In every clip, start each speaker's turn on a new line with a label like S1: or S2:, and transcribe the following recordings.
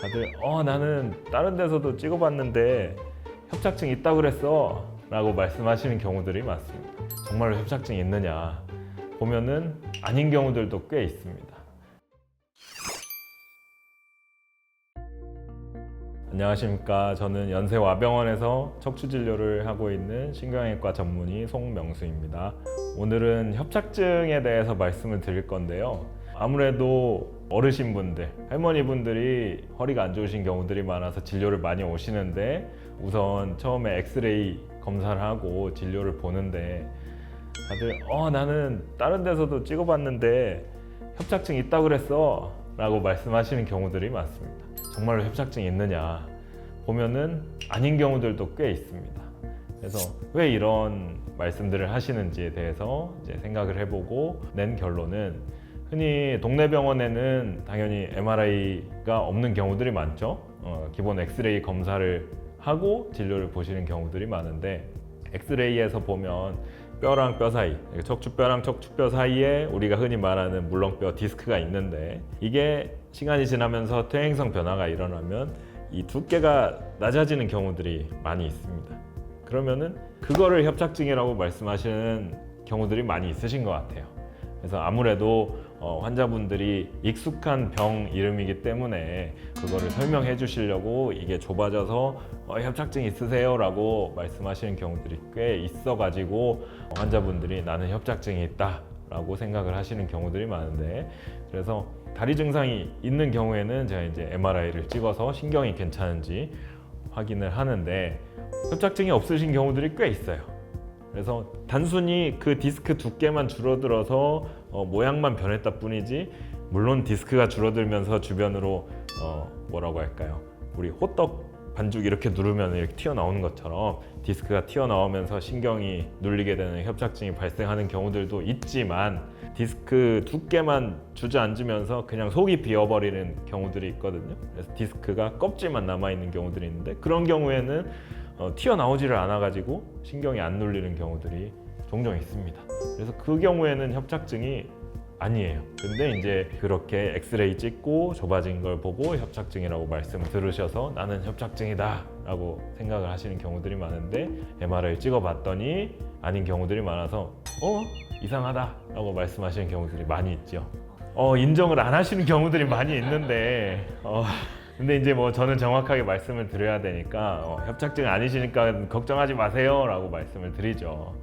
S1: 다들 나는 다른 데서도 찍어봤는데 협착증 있다고 그랬어 라고 말씀하시는 경우들이 많습니다. 정말로 협착증이 있느냐 보면은 아닌 경우들도 꽤 있습니다. 안녕하십니까. 저는 연세와병원에서 척추진료를 하고 있는 신경외과 전문의 송명수입니다. 오늘은 협착증에 대해서 말씀을 드릴 건데요. 아무래도 어르신분들, 할머니분들이 허리가 안 좋으신 경우들이 많아서 진료를 많이 오시는데 우선 처음에 엑스레이 검사를 하고 진료를 보는데 다들 나는 다른 데서도 찍어봤는데 협착증 있다고 그랬어 라고 말씀하시는 경우들이 많습니다. 정말로 협착증이 있느냐 보면은 아닌 경우들도 꽤 있습니다. 그래서 왜 이런 말씀들을 하시는지에 대해서 이제 생각을 해보고 낸 결론은, 흔히 동네 병원에는 당연히 MRI가 없는 경우들이 많죠. 기본 엑스레이 검사를 하고 진료를 보시는 경우들이 많은데, 엑스레이에서 보면 뼈랑 뼈 사이, 척추뼈랑 척추뼈 사이에 우리가 흔히 말하는 물렁뼈 디스크가 있는데, 이게 시간이 지나면서 퇴행성 변화가 일어나면 이 두께가 낮아지는 경우들이 많이 있습니다. 그러면은 그거를 협착증이라고 말씀하시는 경우들이 많이 있으신 것 같아요. 그래서 아무래도 환자분들이 익숙한 병 이름이기 때문에 그거를 설명해 주시려고 이게 좁아져서 협착증 있으세요? 라고 말씀하시는 경우들이 꽤 있어 가지고 환자분들이 나는 협착증이 있다 라고 생각을 하시는 경우들이 많은데, 그래서 다리 증상이 있는 경우에는 제가 이제 MRI를 찍어서 신경이 괜찮은지 확인을 하는데, 협착증이 없으신 경우들이 꽤 있어요. 그래서 단순히 그 디스크 두께만 줄어들어서 모양만 변했다 뿐이지, 물론 디스크가 줄어들면서 주변으로 뭐라고 할까요? 우리 호떡 반죽 이렇게 누르면 이렇게 튀어나오는 것처럼 디스크가 튀어나오면서 신경이 눌리게 되는 협착증이 발생하는 경우들도 있지만, 디스크 두께만 주저앉으면서 그냥 속이 비어버리는 경우들이 있거든요. 그래서 디스크가 껍질만 남아있는 경우들이 있는데, 그런 경우에는 튀어나오지를 않아가지고 신경이 안 눌리는 경우들이 종종 있습니다. 그래서 그 경우에는 협착증이 아니에요. 근데 이제 그렇게 엑스레이 찍고 좁아진 걸 보고 협착증이라고 말씀을 들으셔서 나는 협착증이다 라고 생각을 하시는 경우들이 많은데, MRI 찍어봤더니 아닌 경우들이 많아서 이상하다 라고 말씀하시는 경우들이 많이 있죠. 인정을 안 하시는 경우들이 많이 있는데 근데 이제 뭐 저는 정확하게 말씀을 드려야 되니까 협착증 아니시니까 걱정하지 마세요 라고 말씀을 드리죠.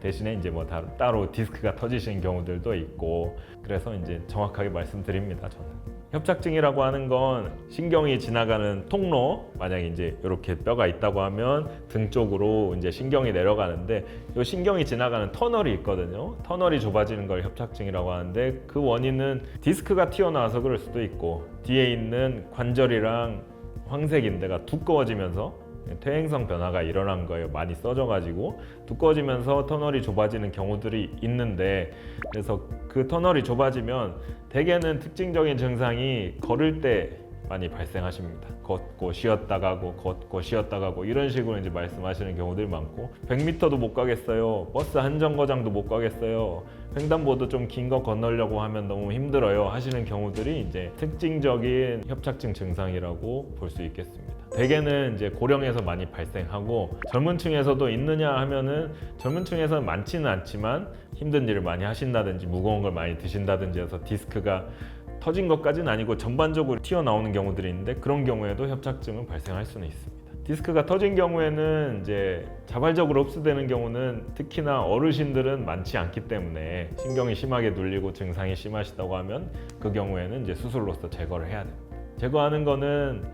S1: 대신에 이제 뭐 따로 디스크가 터지시는 경우들도 있고, 그래서 이제 정확하게 말씀드립니다. 저는 협착증이라고 하는 건 신경이 지나가는 통로, 만약에 이제 이렇게 뼈가 있다고 하면 등 쪽으로 이제 신경이 내려가는데, 이 신경이 지나가는 터널이 있거든요. 터널이 좁아지는 걸 협착증이라고 하는데, 그 원인은 디스크가 튀어나와서 그럴 수도 있고, 뒤에 있는 관절이랑 황색인대가 두꺼워지면서 퇴행성 변화가 일어난 거예요. 많이 써져가지고 두꺼워지면서 터널이 좁아지는 경우들이 있는데, 그래서 그 터널이 좁아지면 대개는 특징적인 증상이 걸을 때 많이 발생하십니다. 걷고 쉬었다 가고 걷고 쉬었다 가고 이런 식으로 이제 말씀하시는 경우들이 많고, 100m도 못 가겠어요, 버스 한 정거장도 못 가겠어요, 횡단보도 좀 긴 거 건너려고 하면 너무 힘들어요 하시는 경우들이 이제 특징적인 협착증 증상이라고 볼 수 있겠습니다. 대개는 이제 고령에서 많이 발생하고, 젊은 층에서도 있느냐 하면은 젊은 층에서는 많지는 않지만 힘든 일을 많이 하신다든지 무거운 걸 많이 드신다든지 해서 디스크가 터진 것까지는 아니고 전반적으로 튀어나오는 경우들이 있는데, 그런 경우에도 협착증은 발생할 수는 있습니다. 디스크가 터진 경우에는 이제 자발적으로 흡수되는 경우는 특히나 어르신들은 많지 않기 때문에, 신경이 심하게 눌리고 증상이 심하시다고 하면 그 경우에는 이제 수술로서 제거를 해야 됩니다. 제거하는 거는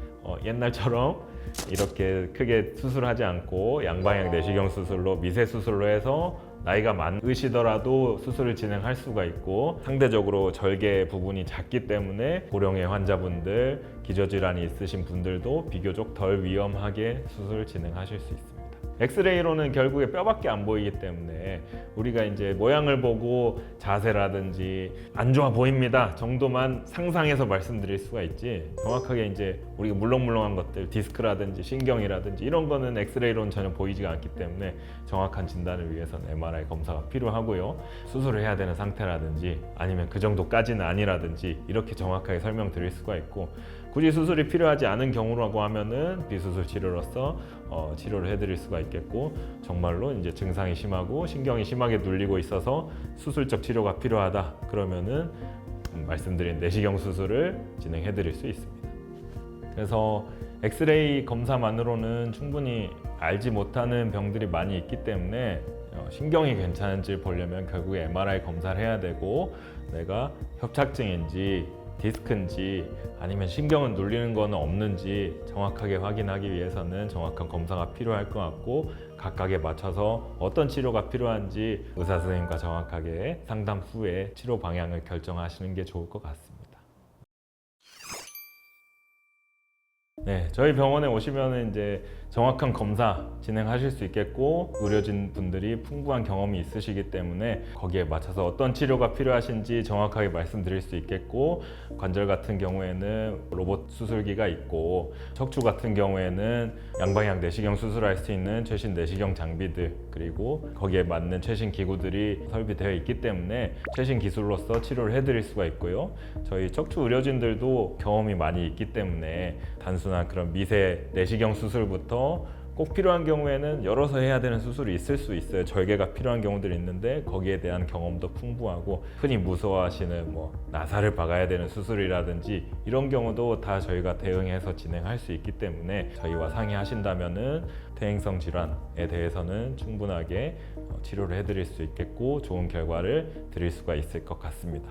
S1: 옛날처럼 이렇게 크게 수술하지 않고 양방향 내시경 수술로, 미세 수술로 해서 나이가 많으시더라도 수술을 진행할 수가 있고, 상대적으로 절개 부분이 작기 때문에 고령의 환자분들, 기저질환이 있으신 분들도 비교적 덜 위험하게 수술을 진행하실 수 있습니다. 엑스레이로는 결국에 뼈밖에 안 보이기 때문에 우리가 이제 모양을 보고 자세라든지 안 좋아 보입니다 정도만 상상해서 말씀드릴 수가 있지, 정확하게 이제 우리가 물렁물렁한 것들, 디스크라든지 신경이라든지 이런 거는 엑스레이로는 전혀 보이지가 않기 때문에 정확한 진단을 위해서는 MRI 검사가 필요하고요. 수술을 해야 되는 상태라든지 아니면 그 정도까지는 아니라든지 이렇게 정확하게 설명드릴 수가 있고, 굳이 수술이 필요하지 않은 경우라고 하면은 비수술 치료로서 치료를 해드릴 수가 있겠고, 정말로 이제 증상이 심하고 신경이 심하게 눌리고 있어서 수술적 치료가 필요하다 그러면은 말씀드린 내시경 수술을 진행해드릴 수 있습니다. 그래서 엑스레이 검사만으로는 충분히 알지 못하는 병들이 많이 있기 때문에 신경이 괜찮은지 보려면 결국에 MRI 검사를 해야 되고, 내가 협착증인지 디스크인지 아니면 신경은 눌리는 거는 없는지 정확하게 확인하기 위해서는 정확한 검사가 필요할 것 같고, 각각에 맞춰서 어떤 치료가 필요한지 의사 선생님과 정확하게 상담 후에 치료 방향을 결정하시는 게 좋을 것 같습니다. 네, 저희 병원에 오시면 이제 정확한 검사 진행하실 수 있겠고, 의료진 분들이 풍부한 경험이 있으시기 때문에 거기에 맞춰서 어떤 치료가 필요하신지 정확하게 말씀드릴 수 있겠고, 관절 같은 경우에는 로봇 수술기가 있고, 척추 같은 경우에는 양방향 내시경 수술할 수 있는 최신 내시경 장비들, 그리고 거기에 맞는 최신 기구들이 설비되어 있기 때문에 최신 기술로서 치료를 해드릴 수가 있고요. 저희 척추 의료진들도 경험이 많이 있기 때문에 단순한 그런 미세 내시경 수술부터 꼭 필요한 경우에는 열어서 해야 되는 수술이 있을 수 있어요. 절개가 필요한 경우들이 있는데 거기에 대한 경험도 풍부하고, 흔히 무서워하시는 나사를 박아야 되는 수술이라든지 이런 경우도 다 저희가 대응해서 진행할 수 있기 때문에 저희와 상의하신다면은 퇴행성 질환에 대해서는 충분하게 치료를 해드릴 수 있겠고, 좋은 결과를 드릴 수가 있을 것 같습니다.